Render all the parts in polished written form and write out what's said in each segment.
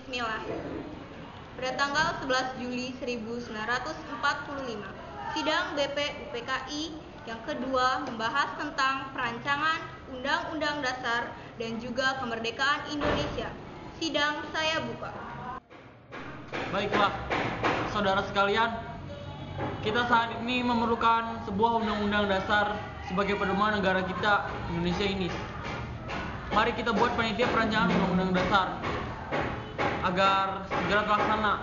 Bismillah. Pada tanggal 11 Juli 1945, sidang BP UPKI yang kedua membahas tentang perancangan Undang-Undang Dasar dan juga kemerdekaan Indonesia. Sidang saya buka. Baiklah, saudara sekalian, kita saat ini memerlukan sebuah undang-undang dasar sebagai pedoman negara kita, Indonesia ini. Mari kita buat panitia perancangan undang-undang dasar agar segera terlaksana.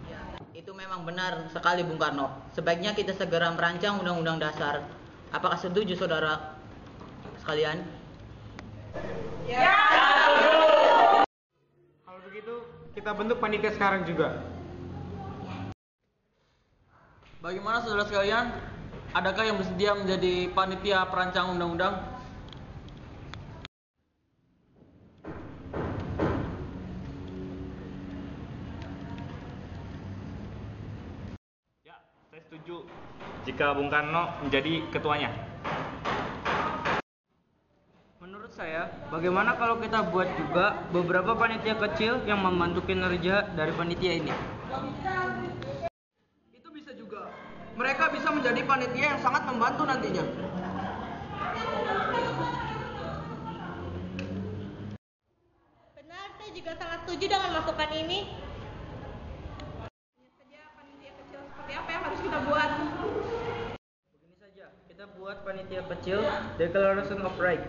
Ya, itu memang benar sekali Bung Karno. Sebaiknya kita segera merancang undang-undang dasar. Apakah setuju saudara sekalian? Ya. Kalau begitu, kita bentuk panitia sekarang juga. Bagaimana saudara sekalian? Adakah yang bersedia menjadi panitia perancang undang-undang? Ya, saya setuju jika Bung Karno menjadi ketuanya. Menurut saya, bagaimana kalau kita buat juga beberapa panitia kecil yang membantu kinerja dari panitia ini? Itu bisa juga. Mereka bisa menjadi panitia yang sangat membantu nantinya. Benar, saya juga sangat setuju dengan masukan ini. Hanya saja panitia kecil seperti apa yang harus kita buat? Begini saja, kita buat panitia kecil Declaration of Right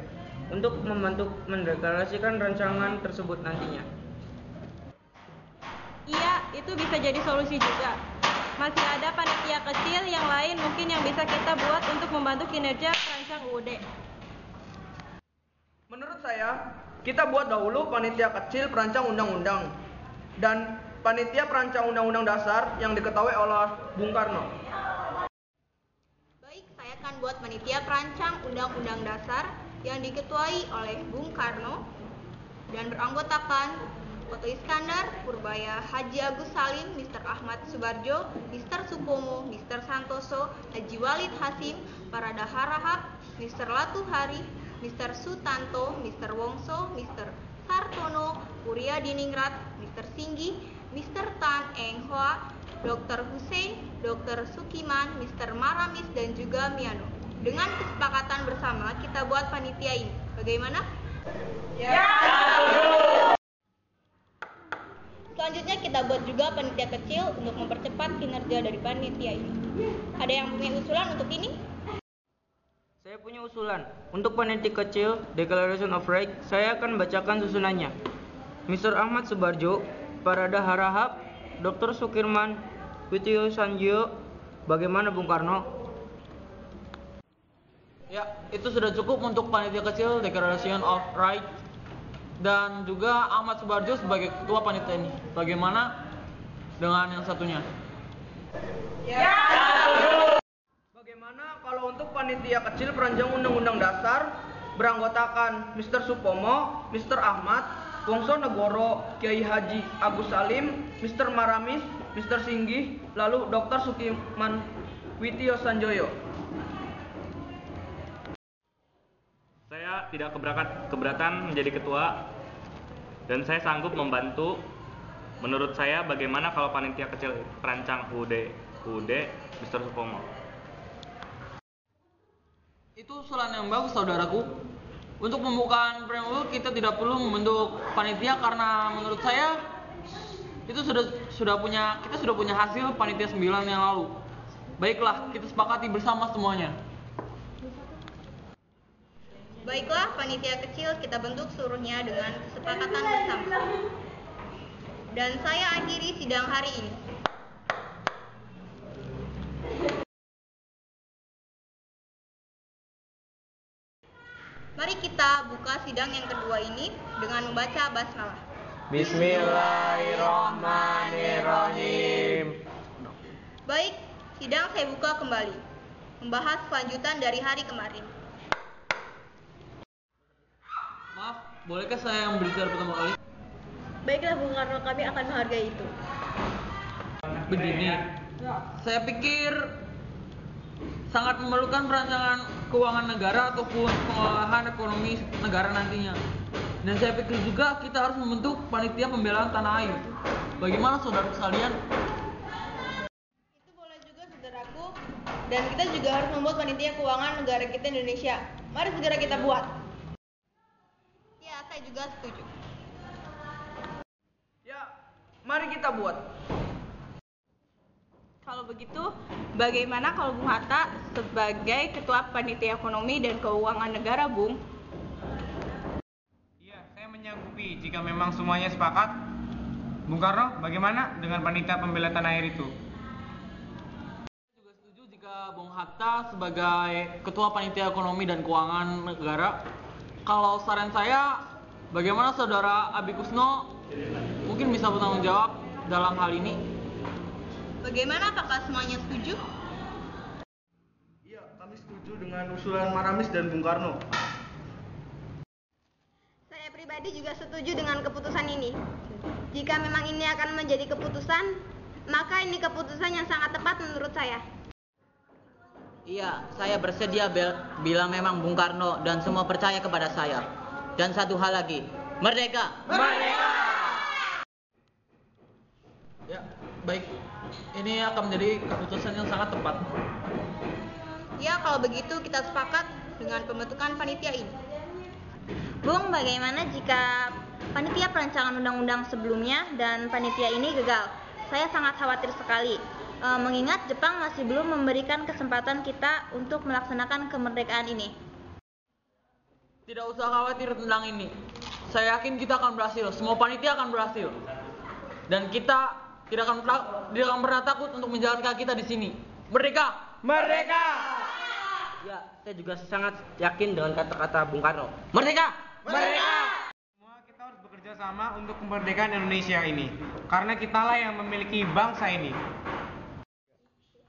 untuk membantu mendeklarasikan rancangan tersebut nantinya. Iya, itu bisa jadi solusi juga. Masih ada panitia kecil yang lain mungkin yang bisa kita buat untuk membantu kinerja perancang UUD. Menurut saya, kita buat dahulu panitia kecil perancang undang-undang dan panitia perancang undang-undang dasar yang diketahui oleh Bung Karno. Baik, saya akan buat panitia perancang undang-undang dasar yang diketuai oleh Bung Karno dan beranggotakan Oto Iskandar, Purbaya Haji Agus Salim, Mr. Ahmad Subarjo, Mr. Supomo, Mr. Santoso, Haji Walid Hasim, Parada Harahap, Mr. Latuhari, Mr. Sutanto, Mr. Wongso, Mr. Sartono, Puria Diningrat, Mr. Singgi, Mr. Tan Eng Hoa, Dr. Hussein, Dr. Sukiman, Mr. Maramis, dan juga Miano. Dengan kesepakatan bersama kita buat panitia ini. Bagaimana? Ya. Selanjutnya kita buat juga panitia kecil untuk mempercepat kinerja dari panitia ini. Ada yang punya usulan untuk ini? Saya punya usulan. Untuk panitia kecil Declaration of Right, saya akan bacakan susunannya. Mr. Ahmad Subarjo, Parada Harahap, Dr. Sukirman, Witio Sanjio. Bagaimana Bung Karno? Ya, itu sudah cukup untuk panitia kecil Declaration of Right dan juga Ahmad Subarjo sebagai ketua panitia ini. Bagaimana dengan yang satunya? Ya. Bagaimana kalau untuk panitia kecil perancang undang-undang dasar beranggotakan Mr. Supomo, Mr. Ahmad, Wongso Negoro, Kiai Haji Agus Salim, Mr. Maramis, Mr. Singgi, lalu Dr. Sukiman Witio Sanjoyo. Saya tidak keberatan menjadi ketua dan saya sanggup membantu. Menurut saya, bagaimana kalau panitia kecil perancang UUD Mr. Supomo? Itu usulan yang bagus saudaraku. Untuk membuka framework kita tidak perlu membentuk panitia karena menurut saya itu kita sudah punya hasil panitia 9 yang lalu. Baiklah, kita sepakati bersama semuanya. Baiklah, panitia kecil kita bentuk seluruhnya dengan kesepakatan bersama. Dan saya akhiri sidang hari ini. Mari kita buka sidang yang kedua ini dengan membaca basmalah. Bismillahirrahmanirrahim. Baik, sidang saya buka kembali. Membahas kelanjutan dari hari kemarin. Maaf, bolehkah saya yang berbicara pertama kali? Baiklah Bung Karno, kami akan menghargai itu. Begini, saya pikir sangat memerlukan perancangan keuangan negara ataupun pengolahan ekonomi negara nantinya. Dan saya pikir juga kita harus membentuk panitia pembelaan tanah air. Bagaimana saudara sekalian? Itu boleh juga saudaraku. Dan kita juga harus membuat panitia keuangan negara kita Indonesia. Mari segera kita buat. Ya, saya juga setuju. Ya, mari kita buat. Kalau begitu, bagaimana kalau Bung Hatta sebagai Ketua Panitia Ekonomi dan Keuangan Negara, Bung? Iya, saya menyanggupi jika memang semuanya sepakat. Bung Karno, bagaimana dengan panitia pembelaan tanah air itu? Saya juga setuju jika Bung Hatta sebagai Ketua Panitia Ekonomi dan Keuangan Negara. Kalau saran saya, bagaimana saudara Abi Kusno mungkin bisa bertanggung jawab dalam hal ini? Bagaimana, apakah semuanya setuju? Iya, kami setuju dengan usulan Maramis dan Bung Karno. Saya pribadi juga setuju dengan keputusan ini. Jika memang ini akan menjadi keputusan, maka ini keputusan yang sangat tepat menurut saya. Iya, saya bersedia bila memang Bung Karno dan semua percaya kepada saya. Dan satu hal lagi, merdeka! Merdeka! Ya, baik. Ini akan menjadi keputusan yang sangat tepat. Ya, kalau begitu kita sepakat dengan pembentukan panitia ini. Bung, bagaimana jika panitia perancangan undang-undang sebelumnya dan panitia ini gagal? Saya sangat khawatir sekali, mengingat Jepang masih belum memberikan kesempatan kita untuk melaksanakan kemerdekaan ini. Tidak usah khawatir tentang ini. Saya yakin kita akan berhasil. Semua panitia akan berhasil. Dan kita tidak akan pernah takut untuk menjalankan kaki kita di sini. Merdeka! Merdeka! Ya, saya juga sangat yakin dengan kata-kata Bung Karno. Merdeka! Merdeka! Semua kita harus bekerja sama untuk kemerdekaan Indonesia ini. Karena kitalah yang memiliki bangsa ini.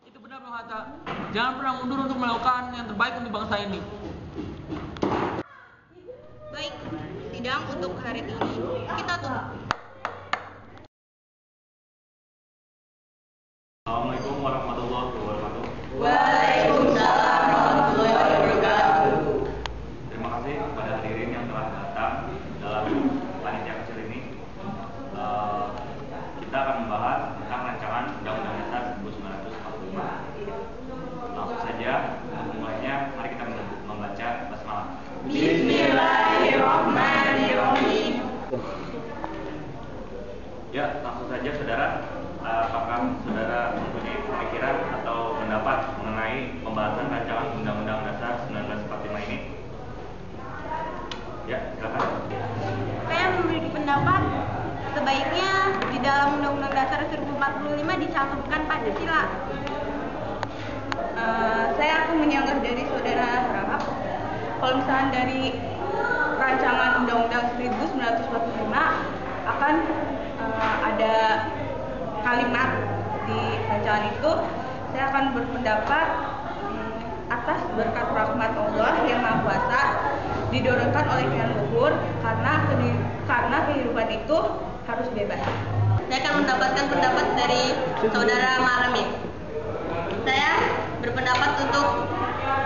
Itu benar, Bung Hatta. Jangan pernah mundur untuk melakukan yang terbaik untuk bangsa ini. Baik, sidang untuk hari ini kita tutup. Assalamualaikum warahmatullahi wabarakatuh. Waalaikumsalam warahmatullahi wabarakatuh. Terima kasih kepada hadirin yang telah datang dalam panitia kecil ini. Kita akan membahas tentang rancangan Undang-Undang Dasar 1945. Langsung saja, untuk memulainya, mari kita membaca basmalah. Bismillahirrahmanirrahim. Ya, langsung saja saudara. Apakah saudara mempunyai pemikiran atau pendapat mengenai pembahasan rancangan Undang-Undang Dasar 1945 ini? Ya, silakan. Saya memiliki pendapat sebaiknya di dalam Undang-Undang Dasar 1945 dicantumkan Pancasila. Saya akan menyanggah dari saudara Harahap. Kalau misalnya dari rancangan Undang-Undang 1945 akan ada kalimat di rancangan itu, saya akan berpendapat atas berkat rahmat Allah yang Maha Kuasa didorongkan oleh pilihan luhur karena kehidupan itu harus bebas. Saya akan mendapatkan pendapat dari saudara Maramis. Saya berpendapat untuk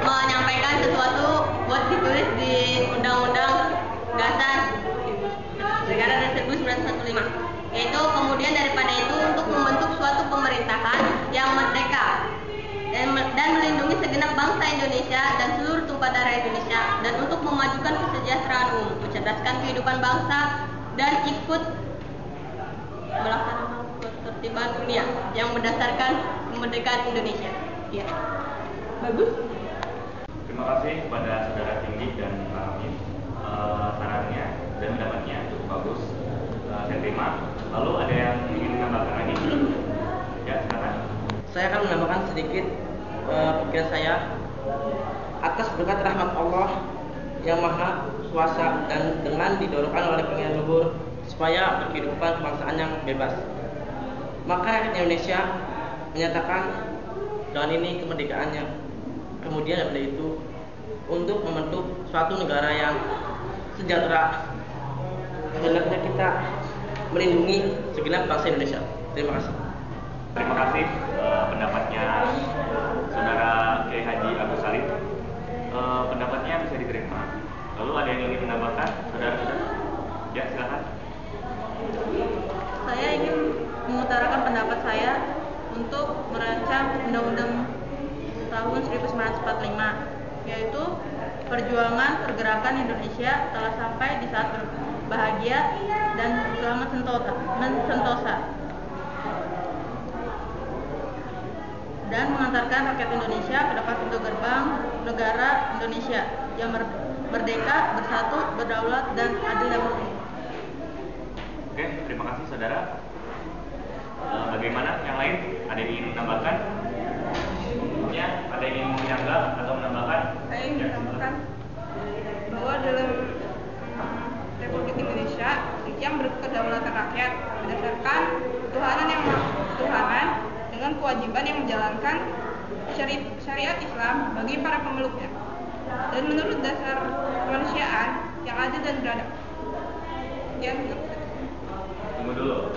menyampaikan sesuatu buat ditulis di Undang-Undang Dasar Negara 1945. Yaitu kemudian daripada itu untuk membentuk suatu pemerintahan yang merdeka dan melindungi segenap bangsa Indonesia dan seluruh tumpah darah Indonesia, dan untuk memajukan kesejahteraan umum, mencerdaskan kehidupan bangsa, dan ikut melaksanakan ketertiban dunia yang berdasarkan kemerdekaan Indonesia. Ya, bagus. Terima kasih kepada saudara Tinggi dan Maramis. Sarannya dan pendapatnya cukup bagus. Saya terima. Lalu ada yang ingin menambahkan lagi? Ya, silakan. Saya akan menambahkan sedikit pikiran saya. Atas berkat rahmat Allah yang Maha Kuasa dan dengan didorongkan oleh pilihan luhur supaya berkehidupan kebangsaan yang bebas, maka rakyat Indonesia menyatakan dengan ini kemerdekaannya. Kemudian daripada itu untuk membentuk suatu negara yang sejahtera, hendaknya kita melindungi segenap bangsa Indonesia. Terima kasih. Terima kasih pendapatnya saudara Kiai Haji Agus Salim. Pendapatnya bisa diterima. Lalu ada yang ingin menambahkan, saudara-saudara? saya untuk merancang Undang-Undang tahun 1945, yaitu perjuangan pergerakan Indonesia telah sampai di saat berbahagia dan sangat sentosa, dan mengantarkan rakyat Indonesia ke depan pintu gerbang negara Indonesia yang merdeka, bersatu, berdaulat, dan adil dan makmur. Oke, terima kasih saudara. Bagaimana yang lain? Ada yang ingin menambahkan? Ya, ada yang ingin menyanggah atau menambahkan? Saya ingin menambahkan bahwa dalam Republik Indonesia yang berkedaulatan rakyat berdasarkan ketuhanan dengan kewajiban yang menjalankan syariat Islam bagi para pemeluknya dan menurut dasar kemanusiaan yang adil dan beradab. Tunggu dulu.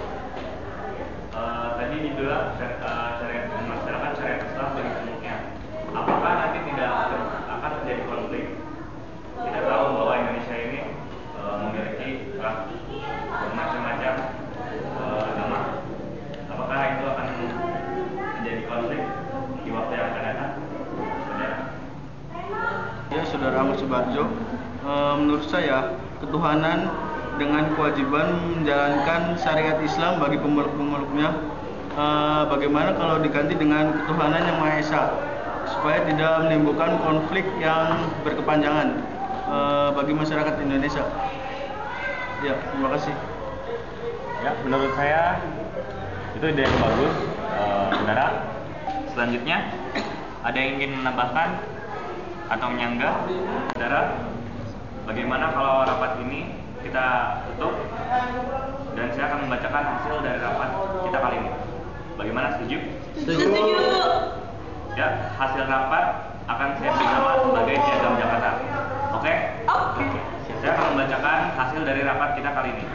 Tadi dibilang melaksanakan syariat Islam bagi pemeluknya. Apakah nanti tidak akan terjadi konflik? Kita tahu bahwa Indonesia ini memiliki bermacam-macam agama. Apakah itu akan menjadi konflik di waktu yang akan datang? Saudara? Ya, Saudara Ahmad Subarjo, menurut saya ketuhanan dengan kewajiban menjalankan syariat Islam bagi pemeluk-pemeluknya, bagaimana kalau diganti dengan ketuhanan yang Maha Esa supaya tidak menimbulkan konflik yang berkepanjangan bagi masyarakat Indonesia. Ya, terima kasih. Ya, menurut saya itu ide yang bagus. Saudara, selanjutnya ada yang ingin menambahkan atau menyanggah? Saudara, bagaimana kalau rapat ini kita tutup dan saya akan membacakan hasil dari rapat kita kali ini? Bagaimana, setuju? Setuju. Ya, hasil rapat akan saya beri nama sebagai Piagam Jakarta. Oke? Oke. Saya akan membacakan hasil dari rapat kita kali ini.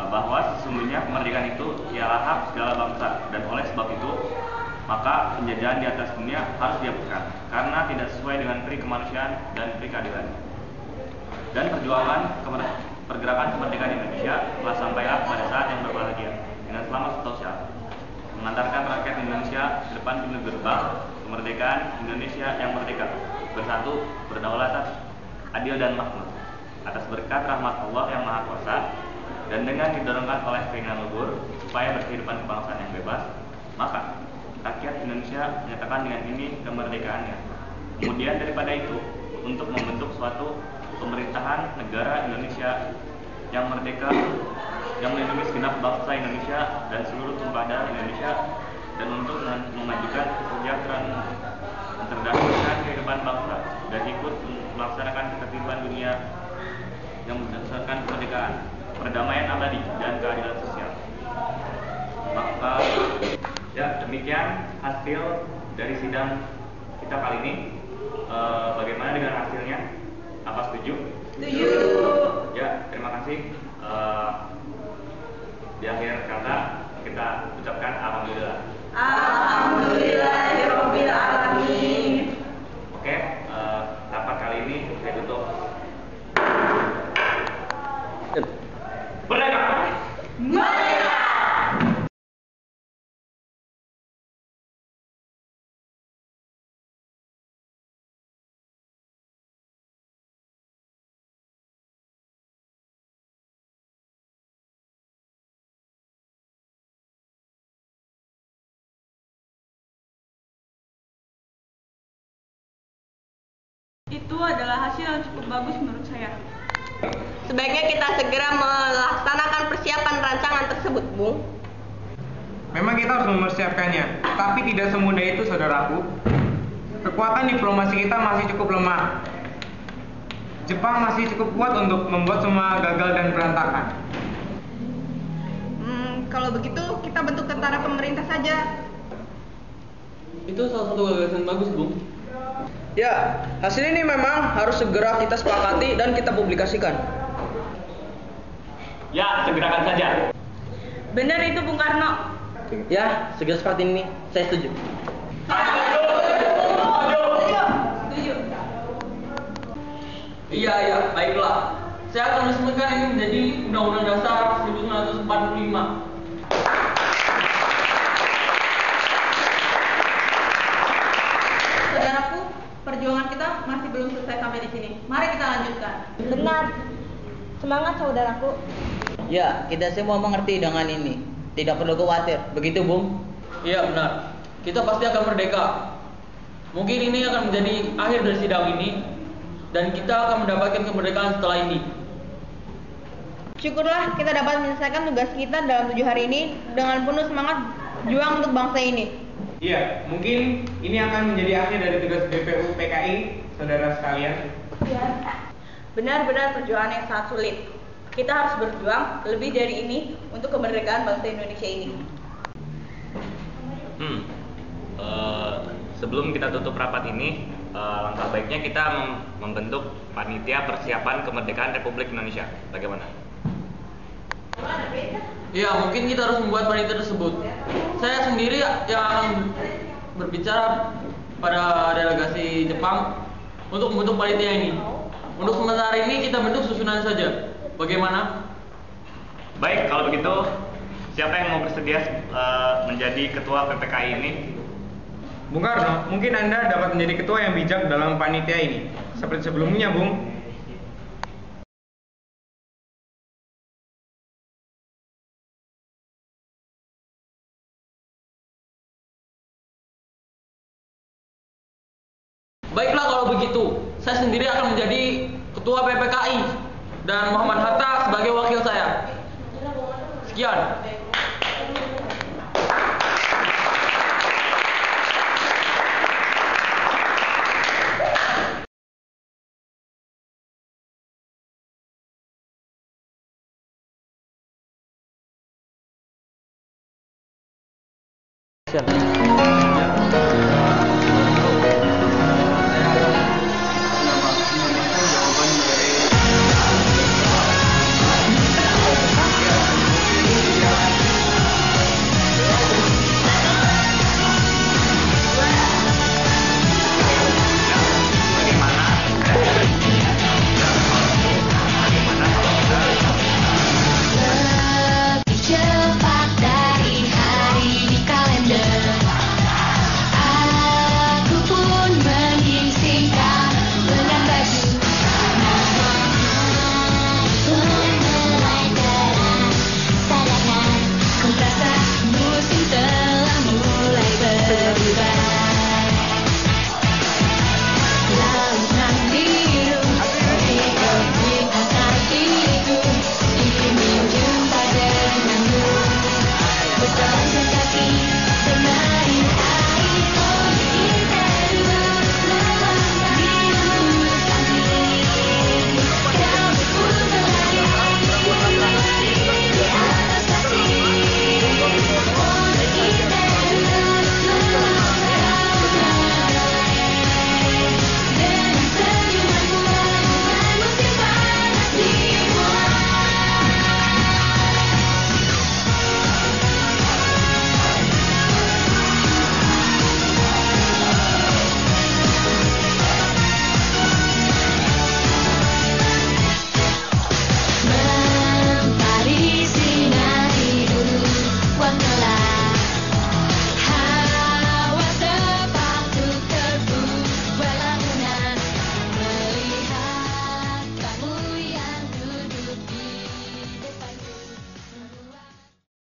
Bahwa sesungguhnya kemerdekaan itu ialah hak segala bangsa, dan oleh sebab itu maka penjajahan di atas dunia harus dihapuskan karena tidak sesuai dengan peri kemanusiaan dan peri keadilan. Dan perjuangan pergerakan kemerdekaan Indonesia telah sampailah pada saat yang berbahagia dengan selamat sentosa, mengantarkan rakyat Indonesia ke depan pintu gerbang kemerdekaan Indonesia yang merdeka, bersatu, berdaulat, adil dan makmur atas berkat rahmat Allah yang Maha Kuasa, dan dengan didorongkan oleh keinginan luhur supaya berkehidupan kebangsaan yang bebas, maka rakyat Indonesia menyatakan dengan ini kemerdekaannya. Kemudian daripada itu, untuk membentuk suatu pemerintahan negara Indonesia yang merdeka, yang melindungi segenap bangsa Indonesia dan seluruh tumpah darah Indonesia, dan untuk memajukan kesejahteraan, mencerdaskan kehidupan bangsa, dan ikut melaksanakan ketertiban dunia yang berdasarkan kemerdekaan, perdamaian abadi, dan keadilan sosial. Maka ya, demikian hasil dari sidang kita kali ini. Bagaimana dengan hasilnya? Apa setuju? Setuju. Ya, terima kasih. Di akhir kata kita ucapkan alhamdulillah. Alhamdulillahirabbil alamin. Oke, rapat kali ini saya tutup. Merdeka! Merdeka! Itu adalah hasil yang cukup bagus menurut saya. Sebaiknya kita segera melaksanakan persiapan rancangan tersebut, Bung. Memang kita harus mempersiapkannya, tapi tidak semudah itu, saudaraku. Kekuatan diplomasi kita masih cukup lemah. Jepang masih cukup kuat untuk membuat semua gagal dan berantakan. Kalau begitu kita bentuk tentara pemerintah saja. Itu salah satu gagasan bagus, Bung. Ya, hasil ini memang harus segera kita sepakati dan kita publikasikan. Ya, segerakan saja. Benar itu Bung Karno. Ya, segera seperti ini, saya setuju. Setuju. Iya, baiklah. Saya akan resmikan ini menjadi Undang-Undang Dasar 1945. perjuangan kita masih belum selesai sampai di sini. Mari kita lanjutkan. Benar. Semangat saudaraku. Ya, kita semua mengerti dengan ini. Tidak perlu khawatir. Begitu, Bung? Iya benar. Kita pasti akan merdeka. Mungkin ini akan menjadi akhir dari sidang ini dan kita akan mendapatkan kemerdekaan setelah ini. Syukurlah kita dapat menyelesaikan tugas kita dalam 7 hari ini dengan penuh semangat juang untuk bangsa ini. Iya, mungkin ini akan menjadi akhir dari tugas BPU PKI, saudara sekalian. Benar-benar perjuangan yang sangat sulit. Kita harus berjuang lebih dari ini untuk kemerdekaan bangsa Indonesia ini. Sebelum kita tutup rapat ini, langkah baiknya kita membentuk panitia persiapan kemerdekaan Republik Indonesia. Bagaimana? Ya, mungkin kita harus membuat panitia tersebut. Saya sendiri yang akan berbicara pada delegasi Jepang untuk membentuk panitia ini. Untuk sementara ini kita bentuk susunan saja. Bagaimana? Baik, kalau begitu siapa yang mau bersedia menjadi ketua PPKI ini? Bung Karno, mungkin Anda dapat menjadi ketua yang bijak dalam panitia ini. Seperti sebelumnya, Bung. Baiklah kalau begitu, saya sendiri akan menjadi ketua PPKI dan Muhammad Hatta sebagai wakil saya. Sekian. Ya.